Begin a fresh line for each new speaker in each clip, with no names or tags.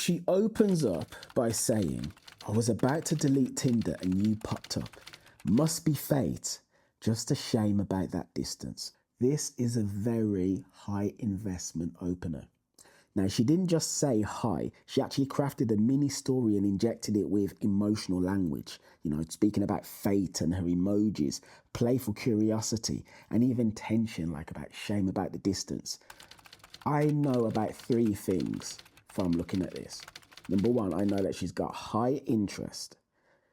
She opens up by saying, I was about to delete Tinder and you popped up. Must be fate. Just a shame about that distance. This is a very high investment opener. Now, she didn't just say hi, she actually crafted a mini story and injected it with emotional language. You know, speaking about fate and her emojis, playful curiosity, and even tension, like about shame about the distance. I know about 3 things from looking at this. Number 1, I know that she's got high interest.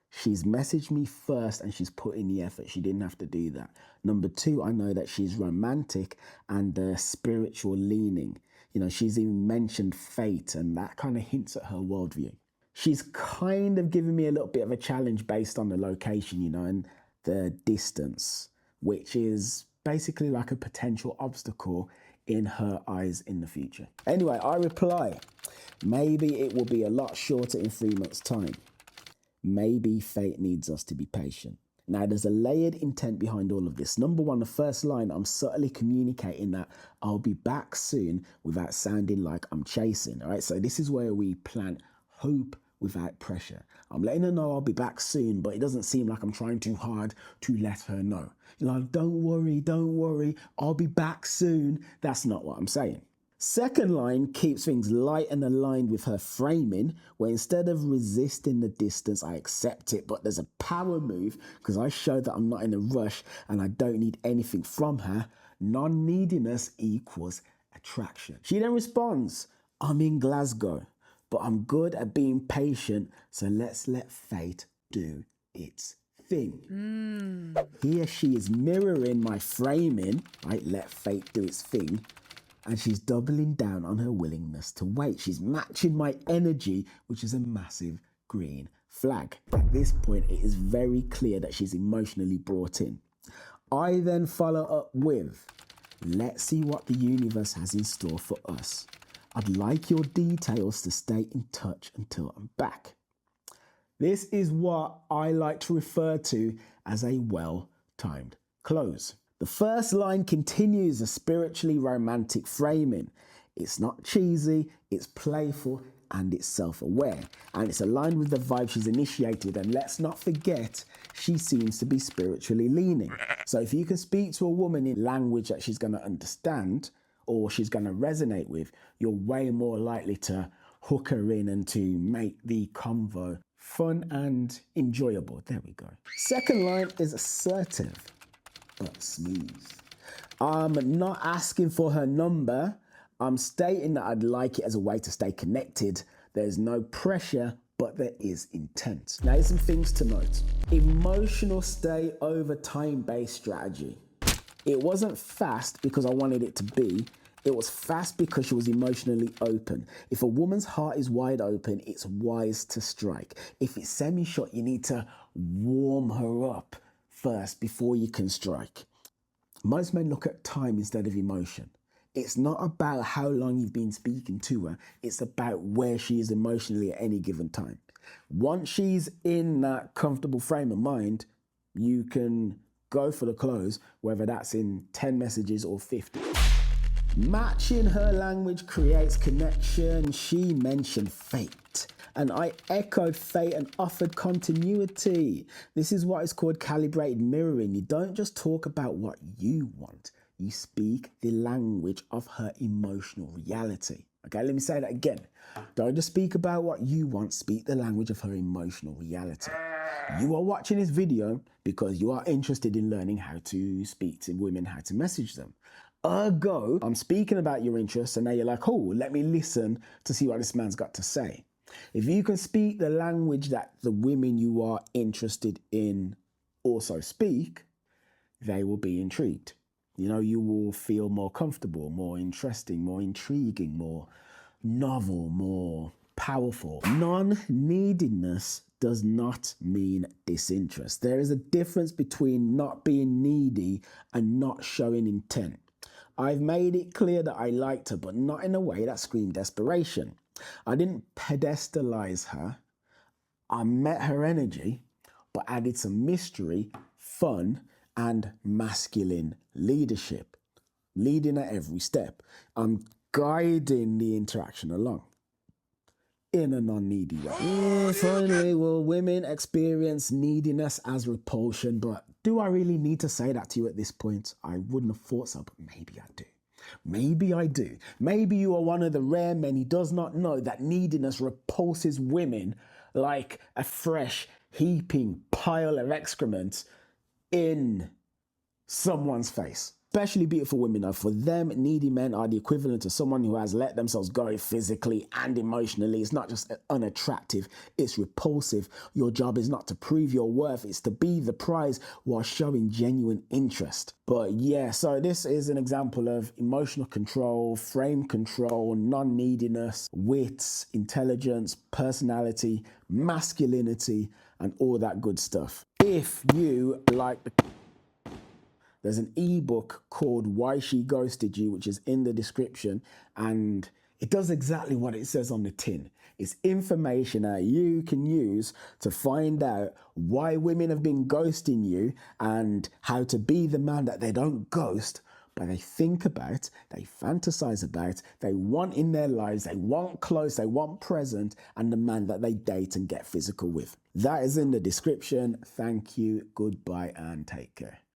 She's messaged me first and she's put in the effort. She didn't have to do that. Number 2, I know that she's romantic and spiritual leaning. You know, she's even mentioned fate and that kind of hints at her worldview. She's kind of given me a little bit of a challenge based on the location, you know, and the distance, which is basically like a potential obstacle in her eyes in the future. Anyway, I reply, maybe it will be a lot shorter in 3 months' time. Maybe fate needs us to be patient. Now, there's a layered intent behind all of this. Number 1, the first line, I'm subtly communicating that I'll be back soon without sounding like I'm chasing, all right? So this is where we plant hope without pressure. I'm letting her know I'll be back soon, but it doesn't seem like I'm trying too hard to let her know. You're like, don't worry, I'll be back soon. That's not what I'm saying. Second line keeps things light and aligned with her framing, where instead of resisting the distance, I accept it, but there's a power move because I show that I'm not in a rush and I don't need anything from her. Non-neediness equals attraction. She then responds, I'm in Glasgow, but I'm good at being patient, so let's let fate do its thing. Here she is mirroring my framing, right? Let fate do its thing. And she's doubling down on her willingness to wait. She's matching my energy, which is a massive green flag. At this point, it is very clear that she's emotionally brought in. I then follow up with, let's see what the universe has in store for us. I'd like your details to stay in touch until I'm back. This is what I like to refer to as a well-timed close. The first line continues a spiritually romantic framing. It's not cheesy, it's playful, and it's self-aware. And it's aligned with the vibe she's initiated. And let's not forget, she seems to be spiritually leaning. So if you can speak to a woman in language that she's going to understand or she's going to resonate with, you're way more likely to hook her in and to make the convo fun and enjoyable. There we go. Second line is assertive but smooth. I'm not asking for her number. I'm stating that I'd like it as a way to stay connected. There's no pressure, but there is intent. Now, here's some things to note. Emotional stay over time-based strategy. It wasn't fast because I wanted it to be. It was fast because she was emotionally open. If a woman's heart is wide open, it's wise to strike. If it's semi-shot, you need to warm her up first before you can strike. Most men look at time instead of emotion. It's not about how long you've been speaking to her. It's about where she is emotionally at any given time. Once she's in that comfortable frame of mind, you can go for the close, whether that's in 10 messages or 50. Matching her language creates connection. She mentioned fate, and I echoed fate and offered continuity. This is what is called calibrated mirroring. You don't just talk about what you want. You speak the language of her emotional reality. Okay, let me say that again. Don't just speak about what you want. Speak the language of her emotional reality. You are watching this video because you are interested in learning how to speak to women, how to message them. Ergo, I'm speaking about your interests and now you're like, oh, let me listen to see what this man's got to say. If you can speak the language that the women you are interested in also speak, they will be intrigued. You know, you will feel more comfortable, more interesting, more intriguing, more novel, more powerful. Non-neediness does not mean disinterest. There is a difference between not being needy and not showing intent. I've made it clear that I liked her, but not in a way that screamed desperation. I didn't pedestalize her. I met her energy, but added some mystery, fun, and masculine leadership. Leading at every step. I'm guiding the interaction along. in a non-needy way. Yeah, finally, will women experience neediness as repulsion? But do I really need to say that to you at this point? I wouldn't have thought so, but maybe I do. Maybe I do. Maybe you are one of the rare men who does not know that neediness repulses women like a fresh, heaping pile of excrement in someone's face. Especially beautiful women, though. For them, needy men are the equivalent of someone who has let themselves go physically and emotionally. It's not just unattractive, it's repulsive. Your job is not to prove your worth, it's to be the prize while showing genuine interest. But yeah, so this is an example of emotional control, frame control, non-neediness, wits, intelligence, personality, masculinity, and all that good stuff. If you like the there's an ebook called Why She Ghosted You, which is in the description, and it does exactly what it says on the tin. It's information that you can use to find out why women have been ghosting you and how to be the man that they don't ghost, but they think about, they fantasize about, they want in their lives, they want close, they want present, and the man that they date and get physical with. That is in the description. Thank you, goodbye, and take care.